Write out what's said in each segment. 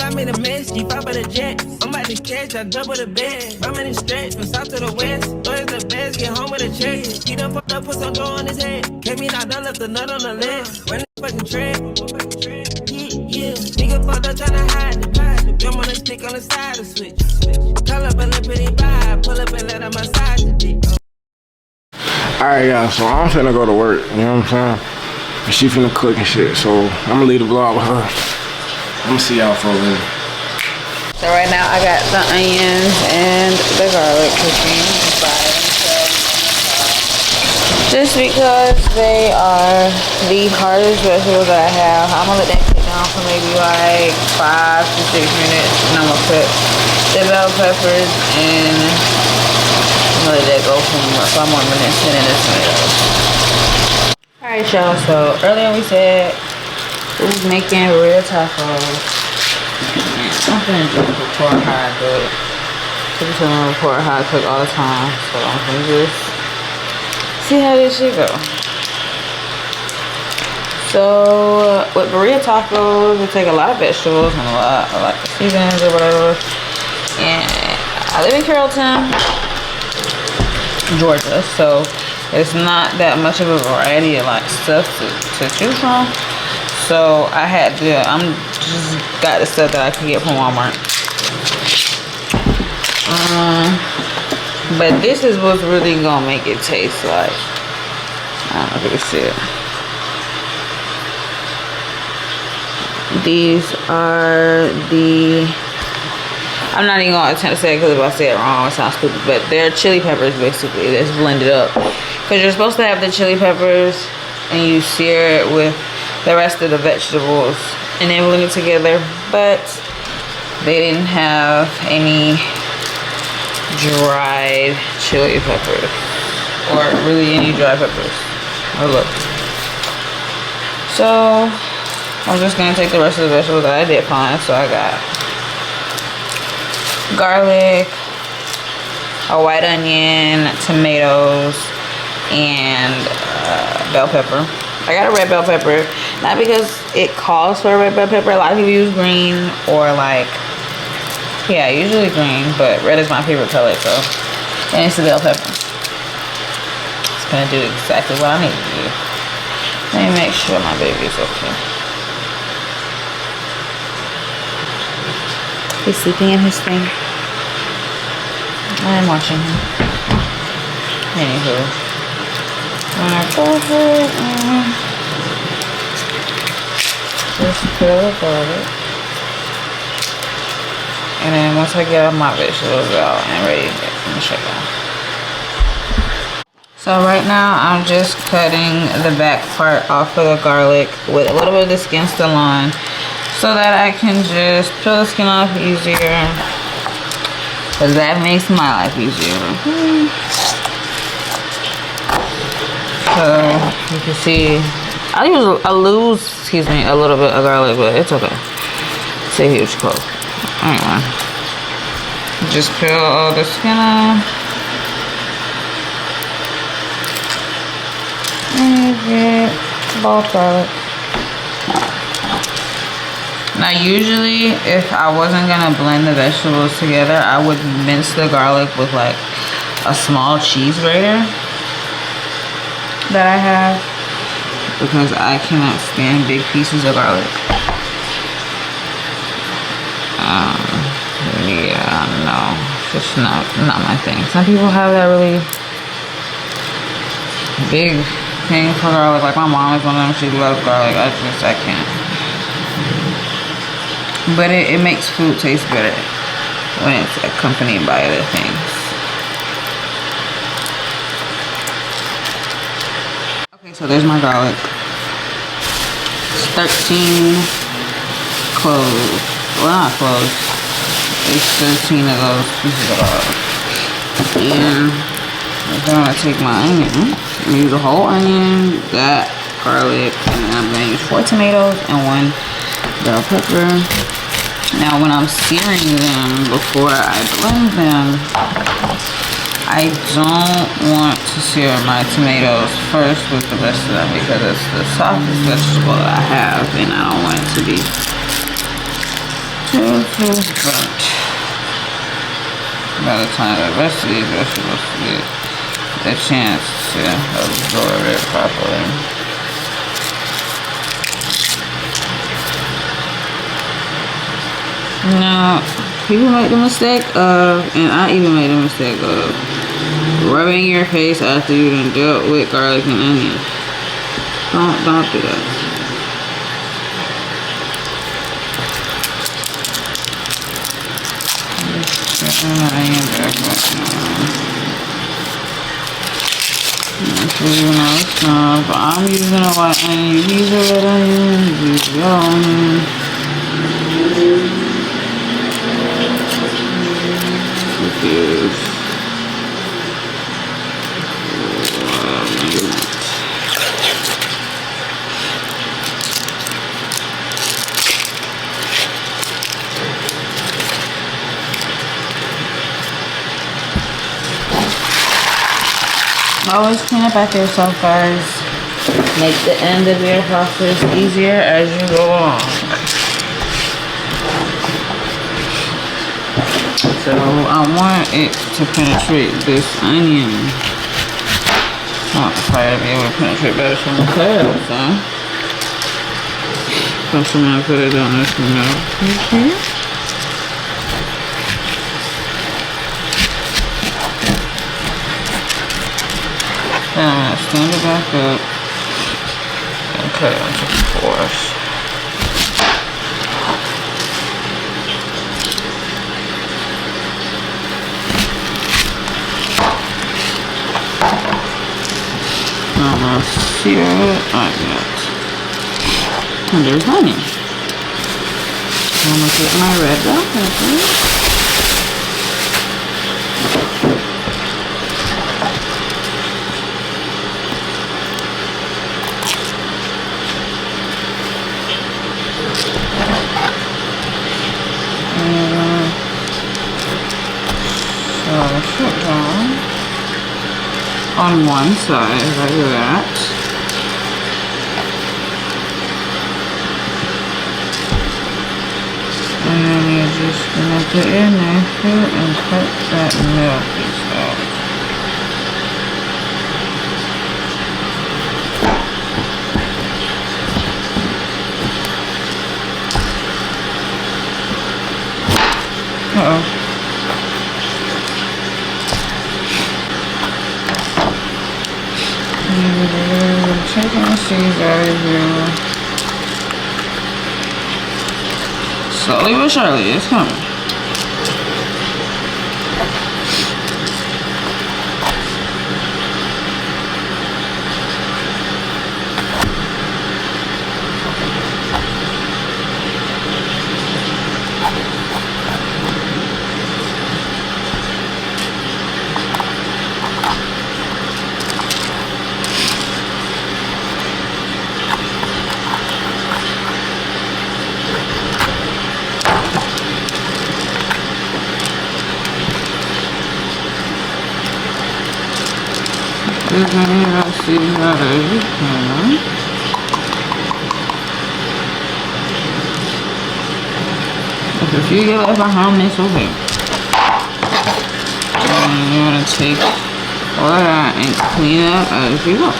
I made a mess, keep up with the jet. I'm about to catch, I double the bed. I'm in the stretch from south to the west. Always the best, get home with a check. He done fucked up, put some dough on his head. Kept me knocked down, left the nut on the list. Run the fucking tread. Yeah. Nigga fucked up tryna hide the drum on the stick on the side of switch. Call up a little pretty vibe, pull up and let her massage the dick. Alright, y'all, so I'm finna go to work, you know what I'm saying? And she finna cook and shit, so I'm gonna leave the vlog with her. I'm gonna see y'all for a minute. So right now I got the onions and the garlic cooking by themselves. Just because they are the hardest vegetables that I have, I'm gonna let that sit down for maybe like 5 to 6 minutes, and I'm gonna put the bell peppers and I'm gonna let that go for 5 more minutes, and then the tomatoes. Alright y'all, so earlier we said we was making real tacos. I'm finna just record how I do it. People tell me to record how I cook all the time, so I'm finna just see how this shit go. So with BIRRIA tacos, we take a lot of vegetables and a lot of like seasonings or whatever. And I live in Carrollton, Georgia, so it's not that much of a variety of like stuff to choose from. So I had to, I'm just got the stuff that I can get from Walmart. But this is what's really gonna make it taste like, I don't know if you can see it. These are the, I'm not even gonna attempt to say it because if I say it wrong it sounds stupid, but they're chili peppers basically that's blended up. Because you're supposed to have the chili peppers and you sear it with the rest of the vegetables and then blend it together, but they didn't have any dried chili peppers or really any dry peppers. Oh look. So I'm just gonna take the rest of the vegetables that I did find. So I got garlic, a white onion, tomatoes, and bell pepper. I got a red bell pepper, not because it calls for a red bell pepper. A lot of people use green or like, yeah, usually green, but red is my favorite color, so. And it's a bell pepper. It's gonna do exactly what I need to do. Let me make sure my baby's okay. He's sleeping in his thing. I'm watching him. Anywho. Alright, go ahead and just peel the garlic. And then once I get all my vegetables out and ready, I'm gonna shut down. So right now I'm just cutting the back part off of the garlic with a little bit of the skin still on, so that I can just peel the skin off easier. Because that makes my life easier. So you can see I lose a little bit of garlic, but it's okay. It's a huge clove. Anyway, just peel all the skin off and get ball garlic. Now usually if I wasn't gonna blend the vegetables together, I would mince the garlic with like a small cheese grater that I have, because I cannot stand big pieces of garlic. Yeah, no, it's just not my thing. Some people have that really big thing for garlic. Like my mom is one of them, she loves garlic. I can't. But it makes food taste better when it's accompanied by other things. Okay, so there's my garlic. It's 13 cloves. Well, not cloves. It's 13 of those pieces of garlic. And I'm gonna take my onion. I'm gonna use a whole onion, that garlic, and then I'm gonna use 4 tomatoes and 1 bell pepper. Now when I'm searing them before I blend them, I don't want to sear my tomatoes first with the rest of them because it's the softest vegetable that I have, and I don't want it to be too burnt by the time the rest of these vegetables get a chance to absorb it properly. Now, people make the mistake of, and I even made the mistake of, rubbing your face after you done dealt with garlic and onion. Don't do that. I'm using a white onion. You use a red onion. You use your onion. Always clean up after yourself, guys. Make the end of your process easier as you go along. So I want it to penetrate this onion. I want the fire to be able to penetrate better from the curve, so. So I'm gonna put it on this milk. Then I'm gonna stand it back up and cut it into fours. I'm gonna sear it like that. And there's honey. I'm gonna put my red bell pepper. Put down on one side like that. And then you're just gonna put your knife here and cut that milk piece out. Uh-oh. Taking the seeds out of here. Slowly but surely, it's coming. As many of those seeds out as you can. If you get left behind, it's okay. And you want to take all of that and clean it up as you go.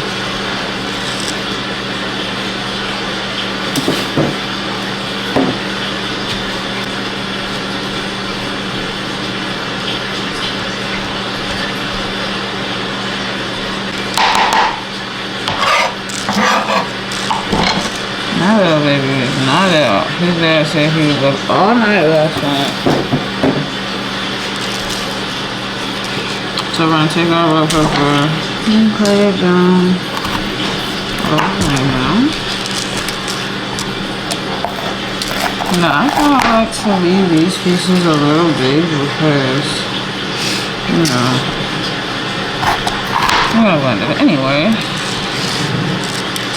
My little baby is not out. His dad said he was up all night last night. So we're gonna take our rope over and cut it down. Right now. Now I kind of like to leave these pieces a little big because, you know, I'm gonna blend it anyway.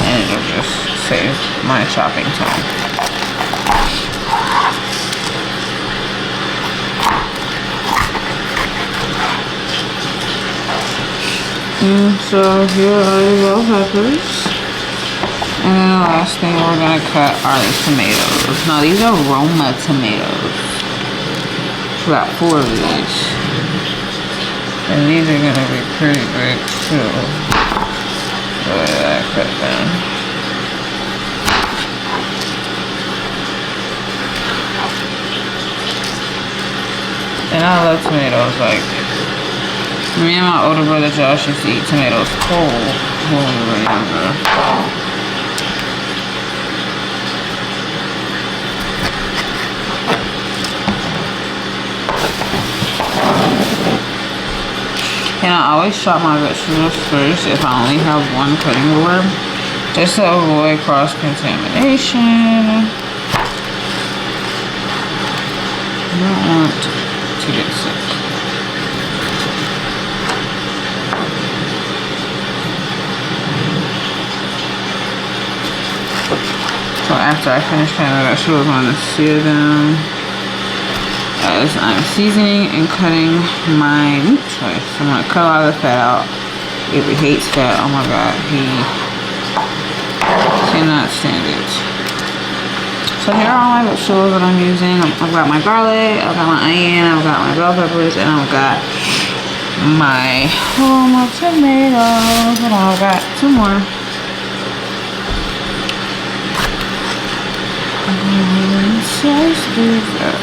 And it'll just save my chopping time. So here are the bell peppers. And then the last thing we're gonna cut are the tomatoes. Now these are Roma tomatoes. It's about 4 of these. And these are gonna be pretty big too. The way that I cut them. And I love tomatoes. Like, me and my older brother Josh used to eat tomatoes cold when we were younger. And I always chop my vegetables first if I only have one cutting board, just to avoid cross-contamination. I don't want to get sick. So after I finish cutting my vegetables, I'm going to sear them as I'm seasoning and cutting my meat choice. I'm going to cut a lot of the fat out. If he hates fat, oh my god, he cannot stand it. So here are all my vegetables that I'm using. I've got my garlic, I've got my onion, I've got my bell peppers, and I've got my tomatoes, and I've got some more. Slice these up.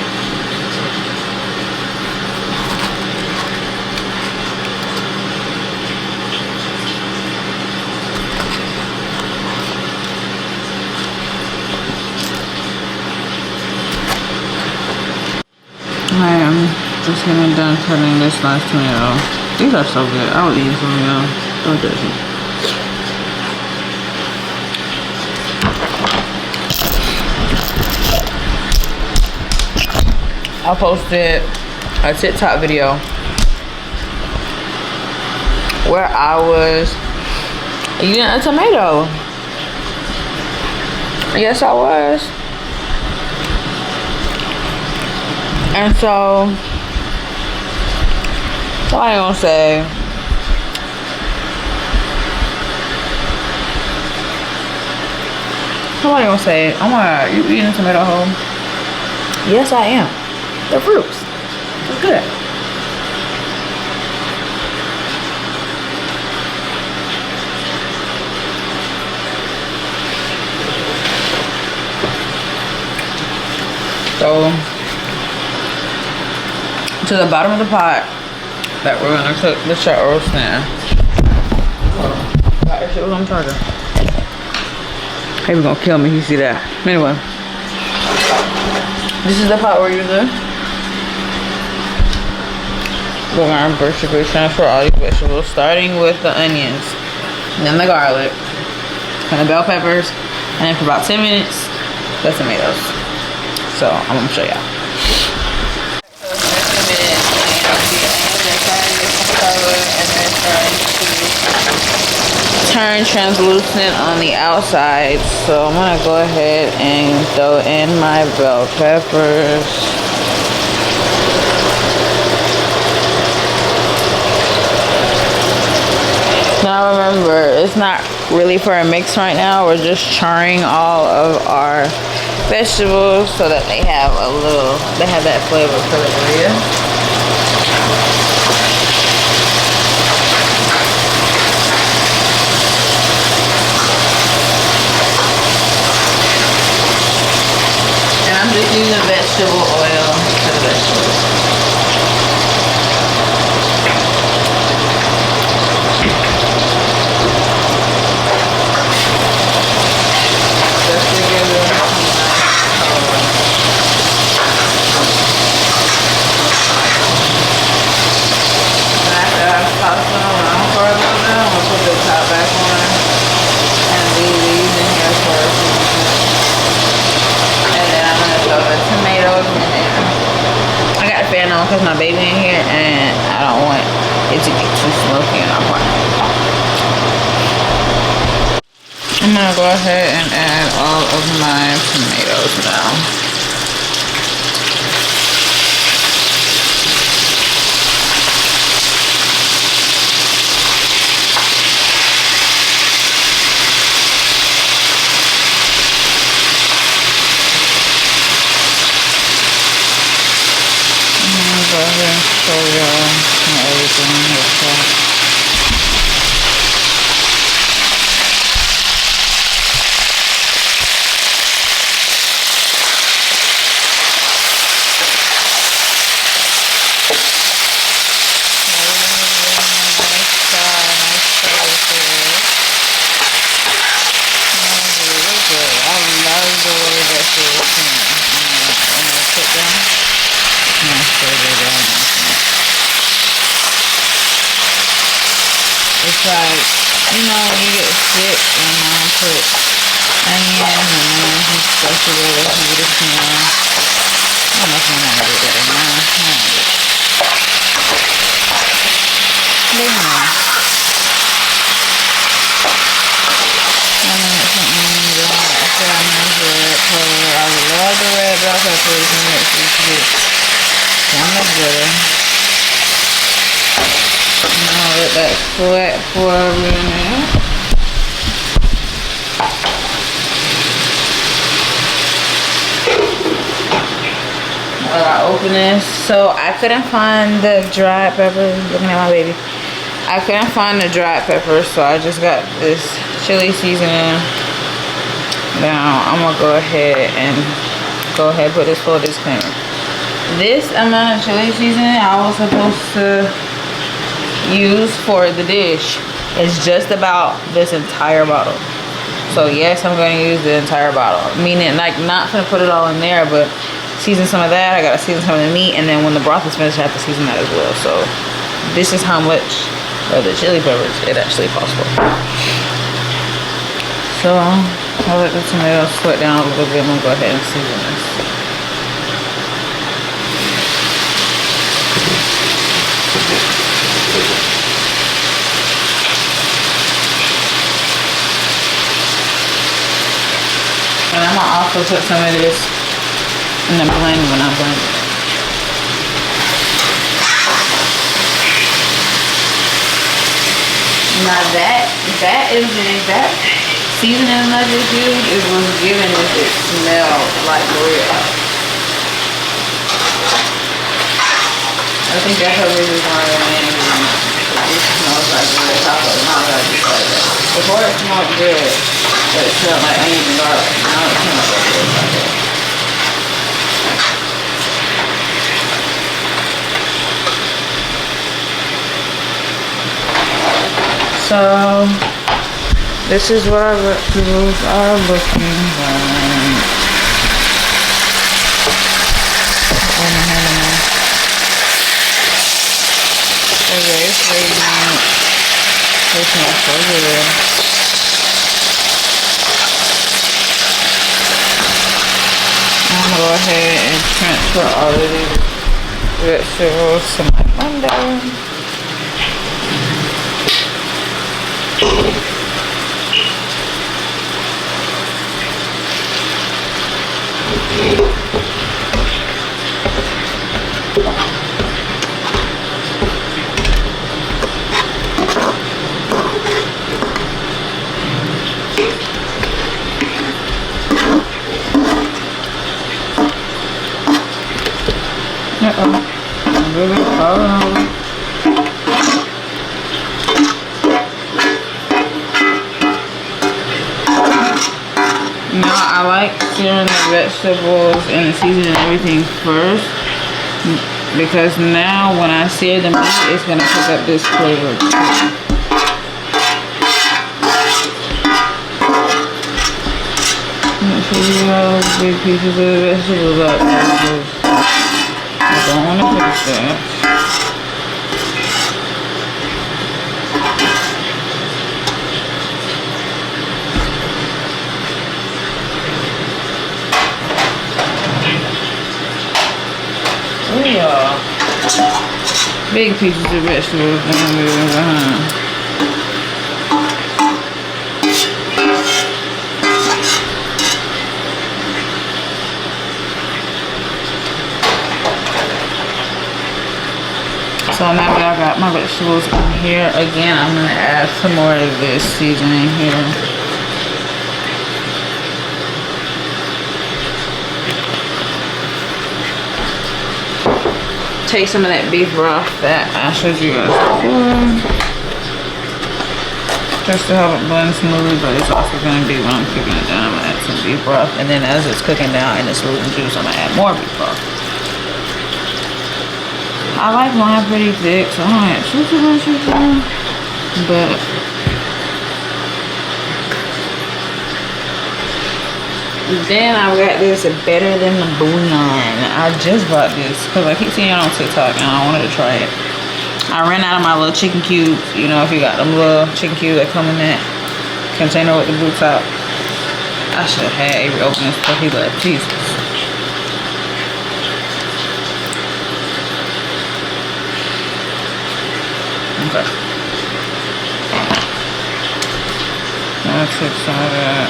I am just getting done cutting this last tomato. These are so good. I would eat some of them. Don't judge me. I posted a TikTok video where I was eating a tomato. Yes, I was. And so, what I gonna say? Somebody gonna say, oh my god, you eating a tomato whole? Yes, I am. They're fruits. They're good. So, to the bottom of the pot that we're gonna cook the shot roast in. That shit was on charger. He was gonna kill me if you see that. Anyway, this is the pot we're using. We're gonna basically transfer all these vegetables, starting with the onions, and then the garlic, and the bell peppers, and then for about 10 minutes, the tomatoes. So I'm gonna show y'all. Turn translucent on the outside, so I'm gonna go ahead and throw in my bell peppers. Now remember, it's not really for a mix right now. We're just charring all of our vegetables so that they have that flavor for the birria. I'm just using vegetable oil for the vegetables. Just to give it a nice color. And after I've tossed them around for a little bit, I'm going to put the top back on and leave these in here for a few minutes. So the tomatoes in there. I got the fan on because my baby in here and I don't want it to get too smoky in our apartment. I'm gonna go ahead and add all of my tomatoes now. like, you know, when you get sick, and mom put onions and then he stuff together, he get a smell. I don't know if my mom did that or not. But you know. I love the red bell peppers and mix this with some of butter. Now let that sweat pour over in there. While I open this, so I couldn't find the dried peppers. Looking at my baby. I couldn't find the dried peppers, so I just got this chili seasoning. Now I'm gonna go ahead and put this full disclaimer. This amount of chili seasoning I was supposed to use for the dish is just about this entire bottle. So yes, I'm going to use the entire bottle. Meaning, like, not gonna put it all in there, but season some of that. I gotta season some of the meat, and then when the broth is finished, I have to season that as well. So this is how much of the chili peppers it actually costs for. So I'll let the tomatoes sweat down a little bit. I'm gonna go ahead and season this. And I'm gonna also put some of this in the blend when I blend it. Now that seasoning I just used, it was giving it smell like BIRRIA. I think that's how this is one of the main reasons. It smells like BIRRIA tacos. Now I just like that. Before it smelled good, but it smelled like onion and garlic. Now it smells like BIRRIA tacos. So this is what our vegetables are looking like. Okay, it's ready now. It smells so good. I'm gonna go ahead and transfer all of these vegetables to my blender. I'm really proud. Now I like searing the vegetables and the seasoning and everything first, because now when I sear the meat, it's gonna pick up this flavor too. Make sure you have big pieces of vegetables out there. I don't want to fix that. Oh yeah. Big pieces of vegetables behind. So now that I got my vegetables in here, again, I'm going to add some more of this seasoning here. Take some of that beef broth that I showed you guys before, just to help it blend smoothly, but it's also going to be when I'm cooking it down, I'm going to add some beef broth, and then as it's cooking down and it's losing juice, I'm going to add more beef broth. I like mine pretty thick, so I don't add too much of that. But then I've got this better than the bouillon. I just bought this because I keep seeing it on TikTok and I wanted to try it. I ran out of my little chicken cubes. You know, if you got them little chicken cubes that come in that container with the blue top. I should have had Avery open this before he left. Jesus. Okay. I'll take some of that.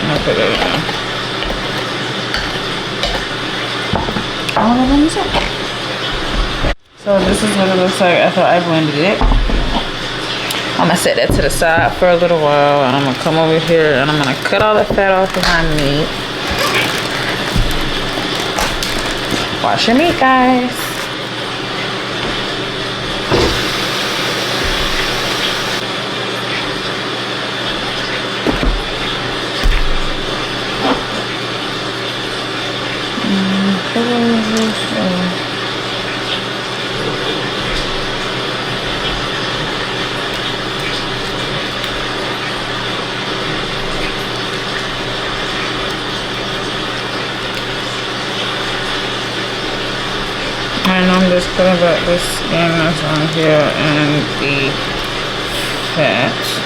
I'll put it in. So this is what it looks like after I blended it. I'm gonna set that to the side for a little while, and I'm gonna come over here and I'm gonna cut all the fat off behind the meat. Wash your meat, guys. And I'm just putting back this skin that's on here and the fat.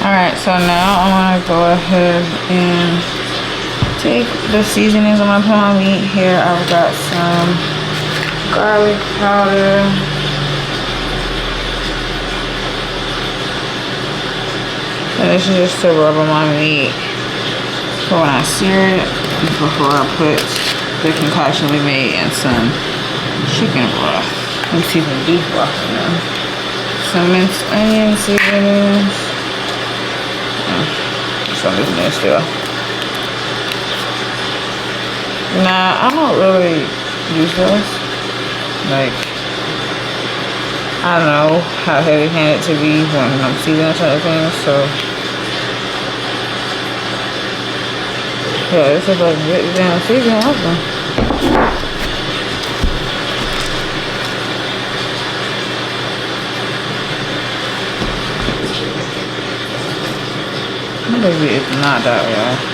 Alright, so now I'm gonna go ahead and take the seasonings I'm gonna put on my meat. Here I've got some garlic powder, and this is just to rub on my meat for when I sear it, before I put the concoction we made and some chicken broth. Let me see some beef broth in there. Some minced onion seasonings. Some is there still. Nah, I don't really use this. Like, I don't know how heavy-handed to be when I'm seasoning certain things, so yeah, this is like good damn seasoning also. Maybe it's not that way.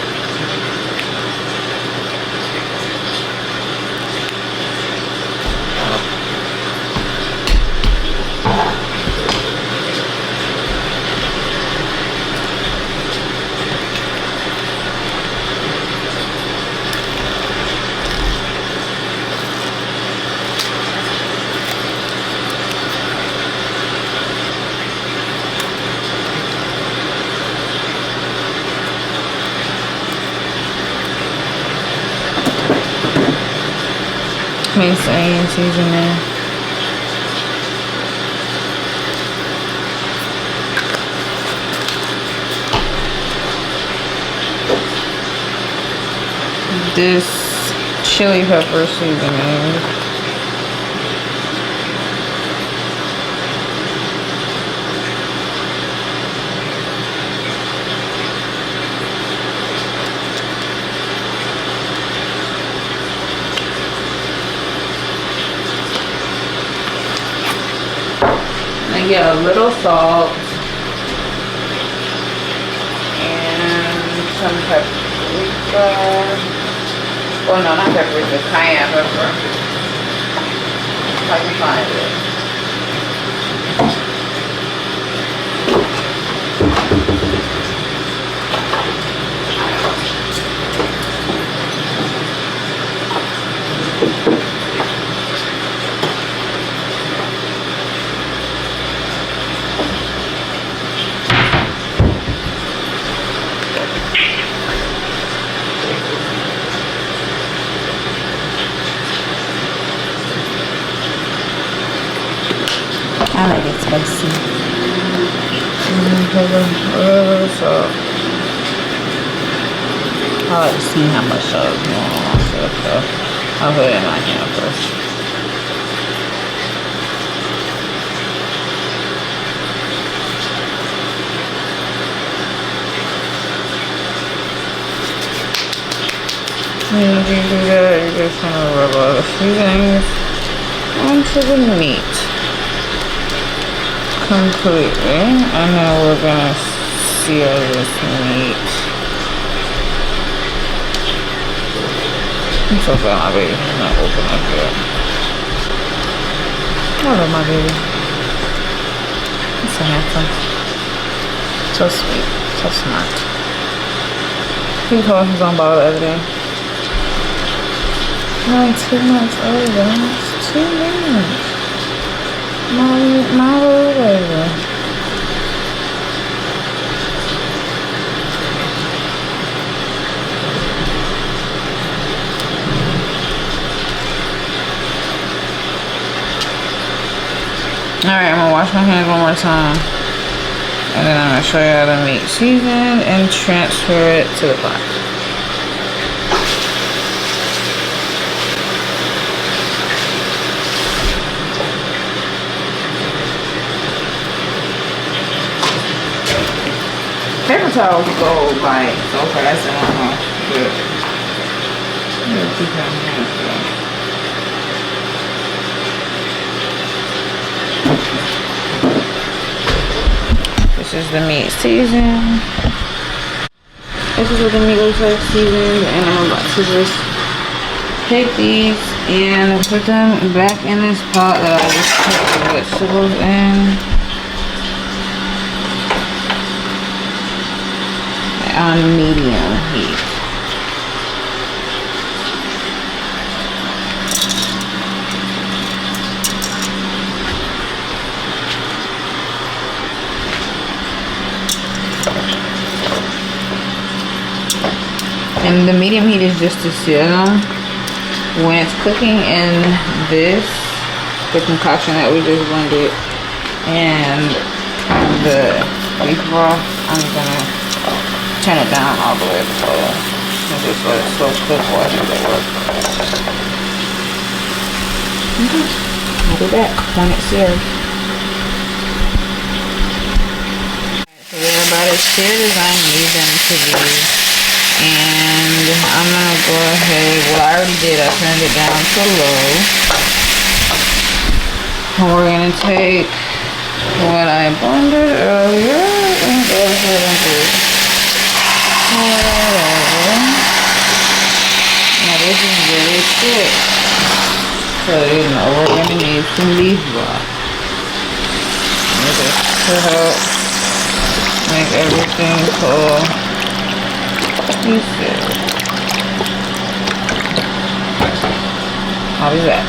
Minced onion seasoning. This chili pepper seasoning. I get a little salt and some paprika. Well, no, not paprika, cayenne pepper. If I can find it. I like it spicy. I like to see how much salt is going on myself, so I'll put it in my hand first. And you can do that, you're just gonna rub all the seasonings onto the meat completely, and then we're gonna seal this meat. I'm so glad my baby is not open up yet. I love my baby. He's so handsome. So sweet. So smart. He was holding his own bottle the other day. 2 months old, guys. 2 months. My little baby. Alright, I'm gonna wash my hands one more time. And then I'm gonna show you how to make season and transfer it to the pot. Paper towels go by so fast, I don't know. But I'm gonna keep it on hands though. This is the meat seasoned. This is what the meat looks like seasoned, and I'm about to just take these and put them back in this pot that I just put the vegetables in. On medium heat. And the medium heat is just to seal them when it's cooking in the concoction that we just blended and the beef broth. I'm gonna turn it down all the way so and just let it slow cook while I do the work. I'll be back when it's seared. So they're about as seared as I need them to be. And I'm gonna go ahead, well I already did, I turned it down to low. And we're gonna take what I blended earlier and go ahead and do whatever. Now this is really thick, so you know we're gonna need some beef broth. Just to help make everything cool. I'll be back.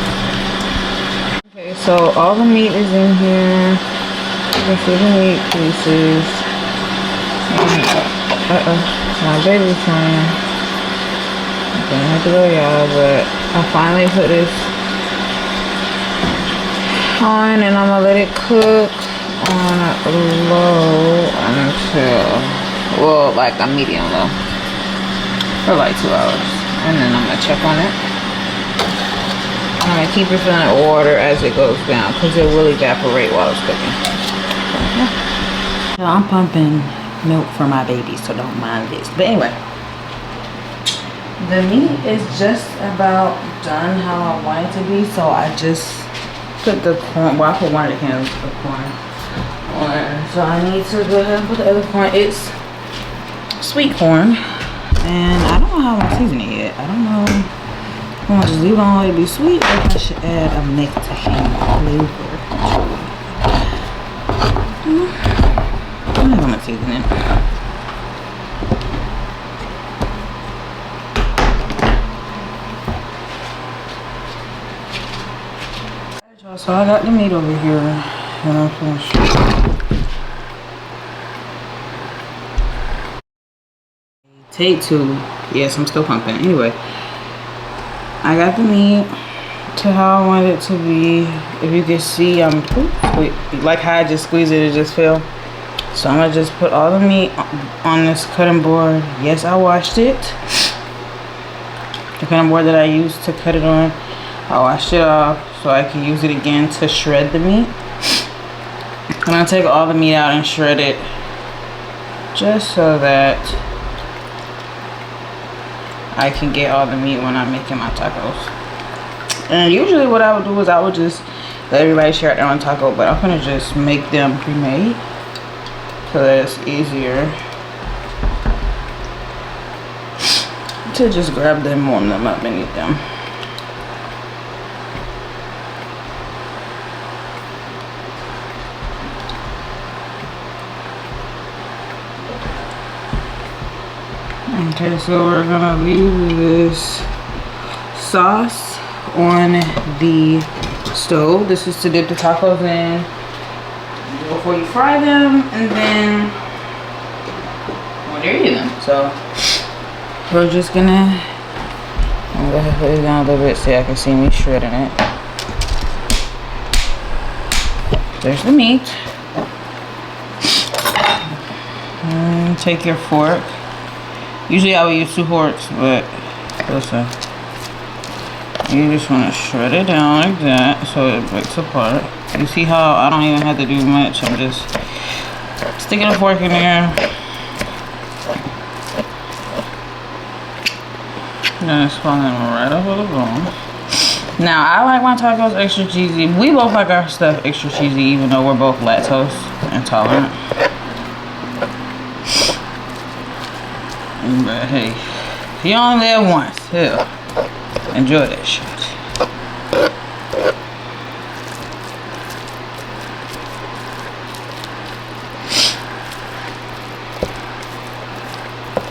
Okay, so all the meat is in here. You can see the meat pieces. And, my baby's crying. I'm gonna have to go, y'all, but I finally put this on and I'm gonna let it cook on low until, well, like a medium low for like 2 hours. And then I'm gonna check on it. I'm gonna keep refilling it water as it goes down because it will evaporate while it's cooking. So, yeah. So I'm pumping milk for my baby, so don't mind this. But anyway, the meat is just about done how I want it to be, so I just put the corn, well I put one of the cans of corn on, so I need to go ahead and put the other corn. It's sweet corn, and I don't know how I'm gonna season it yet. I don't know if I'm gonna just leave it on let it be sweet, or if I should add a Mexican flavor. I'm gonna season it. So I got the meat over here and I'm finished. Take 2. Yes, I'm still pumping. Anyway, I got the meat to how I want it to be. If you can see, like how I just squeezed it, it just fell. So I'm gonna just put all the meat on this cutting board. Yes, I washed it. The cutting board that I used to cut it on, I washed it off so I can use it again to shred the meat. I'm gonna take all the meat out and shred it just so that I can get all the meat when I'm making my tacos. And usually what I would do is I would just let everybody share their own taco, but I'm gonna just make them pre-made so that it's easier to just grab them, warm them up, and eat them. Okay, so we're gonna leave this sauce on the stove. This is to dip the tacos in before you fry them, and then when you're eating them. So we're just gonna, I'm gonna put it down a little bit so y'all can see me shredding it. There's the meat. And take your fork. Usually I would use 2 forks, but listen. You just want to shred it down like that so it breaks apart. You see how I don't even have to do much. I'm just sticking a fork in there. Then it's falling right over the bone. Now, I like my tacos extra cheesy. We both like our stuff extra cheesy, even though we're both lactose intolerant. But hey, if you only live once, hell, enjoy that shit.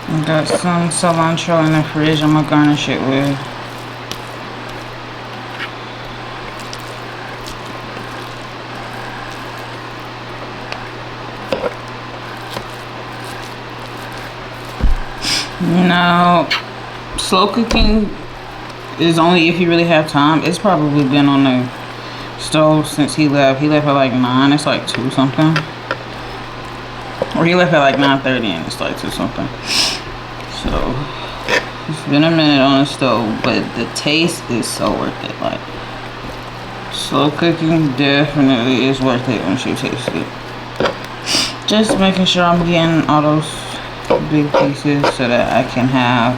I got some cilantro in the fridge I'm gonna garnish it with. Now, slow cooking is only if you really have time. It's probably been on the stove since he left. He left at like 9. It's like 2 something. Or he left at like 9:30 and it's like 2 something. So it's been a minute on the stove, but the taste is so worth it. Like, slow cooking definitely is worth it once you taste it. Just making sure I'm getting all those big pieces so that I can have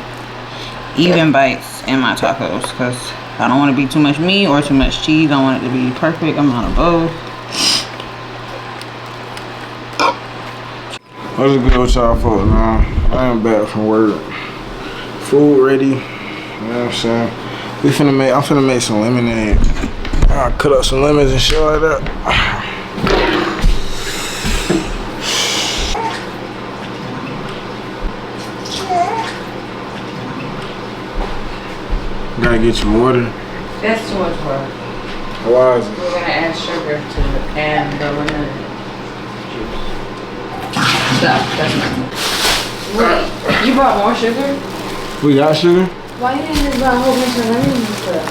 even bites in my tacos, because I don't want to be too much meat or too much cheese. I want it to be perfect amount of both. What's good with y'all folks now? I am back from work. Food ready. You know what I'm saying? I'm finna make some lemonade. I cut up some lemons and shit like that. Gotta get some water. That's too much water. Why is it? We're gonna add sugar to it and the lemon juice. Stop. That's not good. Wait, you brought more sugar? We got sugar? Why you didn't just buy a whole bunch of lemons and stuff?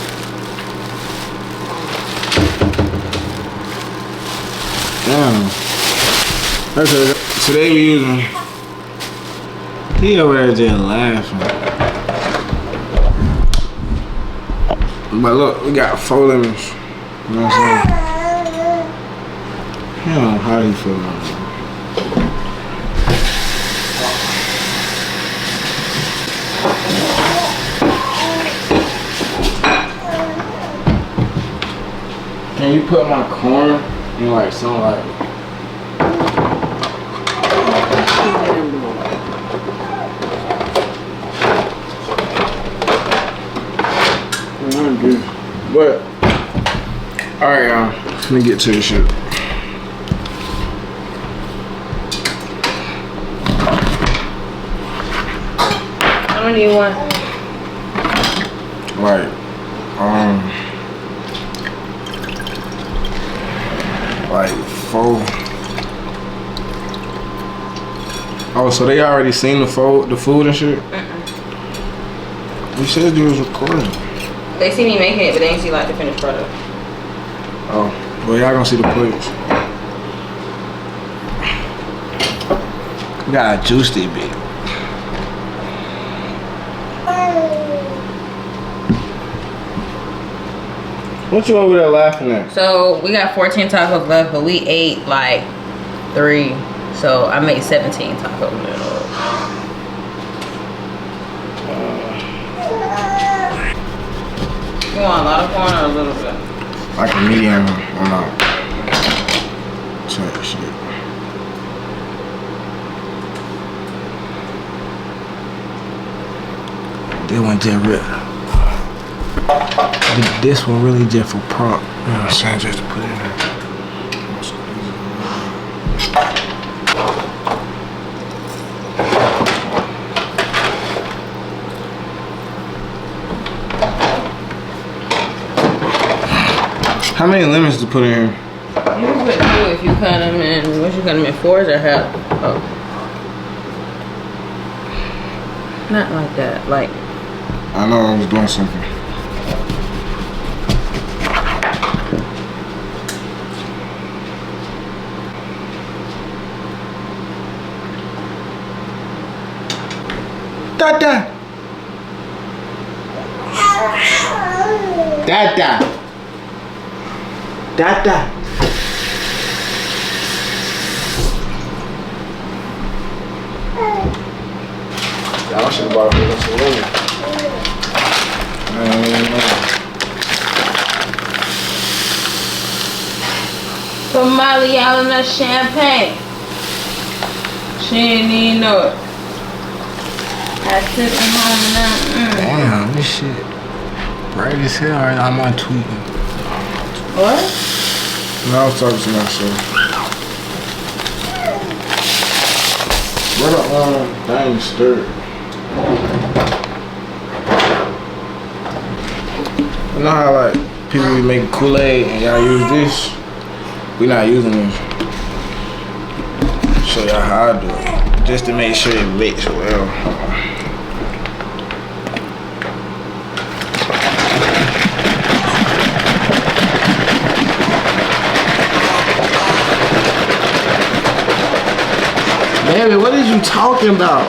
Damn. Okay. Today we using. He over there just laughing. But look, we got 4 lemons. You know what I'm saying? I don't know how he feel about it. Can you put my corn in like some like? But alright y'all, let me get to this shit. How many do you want? Like Oh, so they already seen the food and shit? You said you was recording. They see me making it, but they didn't see like the finished product. Oh, well y'all gonna see the plates. You gotta juice that bit. What you over there laughing at? So we got 14 tacos left, but we ate like 3. So I made 17 tacos. You want a lot of corn or a little bit? Like a medium amount. Check shit. This one just real. This one really just for prompt. You know what I'm saying? Just to put it in there. How many lemons to put in here? You can put 2 if you cut them in. What you cut them in 4s or half? Oh. Not like that. Like. I know I was doing something. Dada. Dada. Dada. Y'all should have bought a little lemon. Put Molly out in the champagne. She didn't even know it. I took him home and Damn, this shit bright as hell right on my tweeting. What? No, I was talking to myself. What the thing stirred? You know how like people be making Kool-Aid and y'all use this? We not using this. Show y'all how I do it. Just to make sure it mix well. Baby, what is you talking about?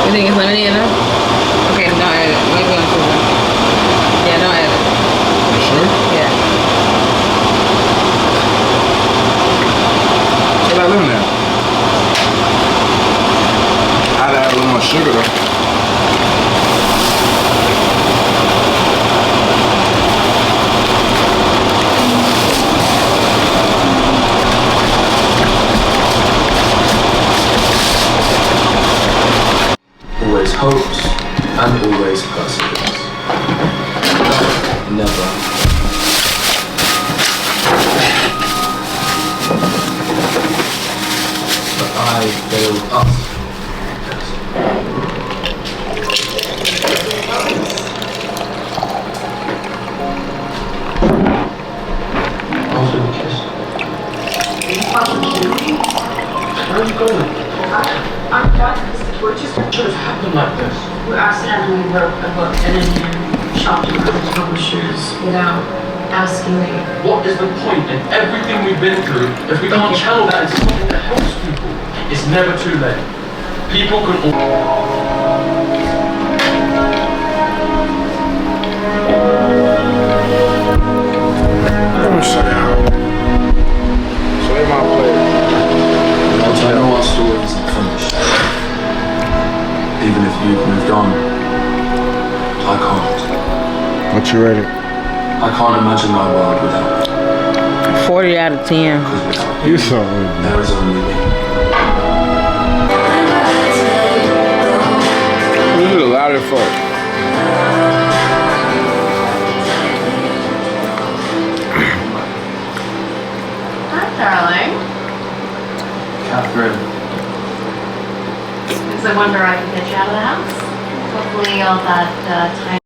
You think it's lemonade enough? Okay, don't add it. Maybe on sugar. Yeah, don't add it. You sure? Yeah. What about lemonade? I'd add a little more sugar though. Always hopes and always perseveres. Never. But I failed us. After the kiss. Are you fucking kidding me? Where are you going? I'm done. We're just should have happened like this. We accidentally wrote a book and then shopped around to publishers without asking me. What is the point in everything we've been through if we can't channel that into something that helps people? It's never too late. People can all... Let me show you how. Show you my plate. I know our story isn't finished. Even if you've moved on, I can't. What you ready? I can't imagine my world without you. 40 out of 10. Because without You saw it. there is only me. hot as fuck. Hi, darling. Catherine. Because I wonder I can get you out of the house. Hopefully all that time